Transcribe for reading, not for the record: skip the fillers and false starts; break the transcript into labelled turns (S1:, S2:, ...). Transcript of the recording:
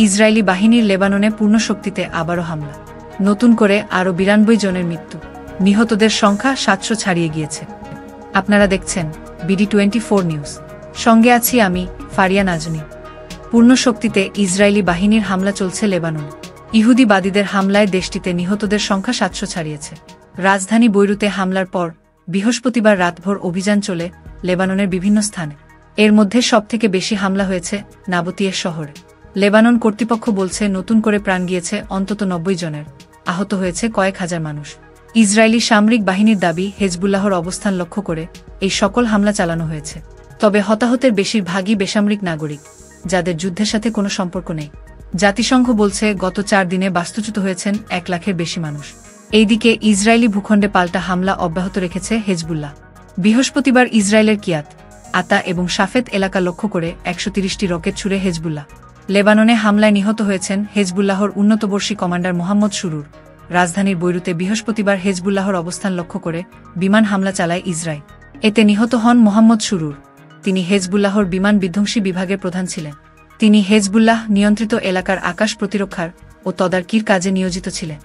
S1: Israeli বাহিনীর লেবাননে পূর্ণ শক্তিতে আবারও হামলা, নতুন করে আরও 92 জনের মৃত্যু, নিহতদের সংখ্যা 700 ছাড়িয়ে গিয়েছে। আপনারা দেখছেন BD24 নিউজ, সঙ্গে আছি আমি ফারিয়া নাজনী। পূর্ণ শক্তিতে ইসরায়েলি বাহিনীর হামলা চলছে লেবাননে। ইহুদিবাদীদের হামলায় দেশটিতে নিহতদের সংখ্যা 700 ছাড়িয়েছে। রাজধানী বৈরুতে হামলার পর বৃহস্পতিবার রাতভর অভিযান চলে লেবাননের বিভিন্ন স্থানে। এর মধ্যে সবথেকে বেশি হামলা হয়েছে নাবতিয়েহ শহরে। লেবানন কর্তৃপক্ষ বলছে নতুন করে প্রাণ গিয়েছে অন্তত 90 জনের, আহত হয়েছে কয়েক হাজার মানুষ। ইসরায়েলি সামরিক বাহিনীর দাবি, হেজবুল্লাহর অবস্থান লক্ষ্য করে এই সকল হামলা চালানো হয়েছে। তবে হতাহতের বেশিরভাগই বেসামরিক নাগরিক, যাদের যুদ্ধের সাথে কোনো সম্পর্ক নেই। জাতিসংঘ বলছে গত 4 দিনে বাস্তুচ্যুত হয়েছেন 1 লাখের বেশি মানুষ। এইদিকে ইসরায়েলি ভূখণ্ডে পাল্টা হামলা অব্যাহত রেখেছে হেজবুল্লাহ। বৃহস্পতিবার ইসরায়েলের কিয়াত, আতা এবং শাফেত এলাকা লক্ষ্য করে 130টি রকেট ছুড়ে হেজবুল্লাহ। লেবাননে হামলায় নিহত হয়েছেন হেজবুল্লাহর উন্নতবর্ষী কমান্ডার মোহাম্মদ সুরুর। রাজধানীর বৈরুতে বৃহস্পতিবার হেজবুল্লাহর অবস্থান লক্ষ্য করে বিমান হামলা চালায় ইসরায়েল। এতে নিহত হন মোহাম্মদ সুরুর। তিনি হেজবুল্লাহর বিমান বিধ্বংসী বিভাগের প্রধান ছিলেন। তিনি হেজবুল্লাহ নিয়ন্ত্রিত এলাকার আকাশ প্রতিরক্ষার ও তদারকির কাজে নিয়োজিত ছিলেন।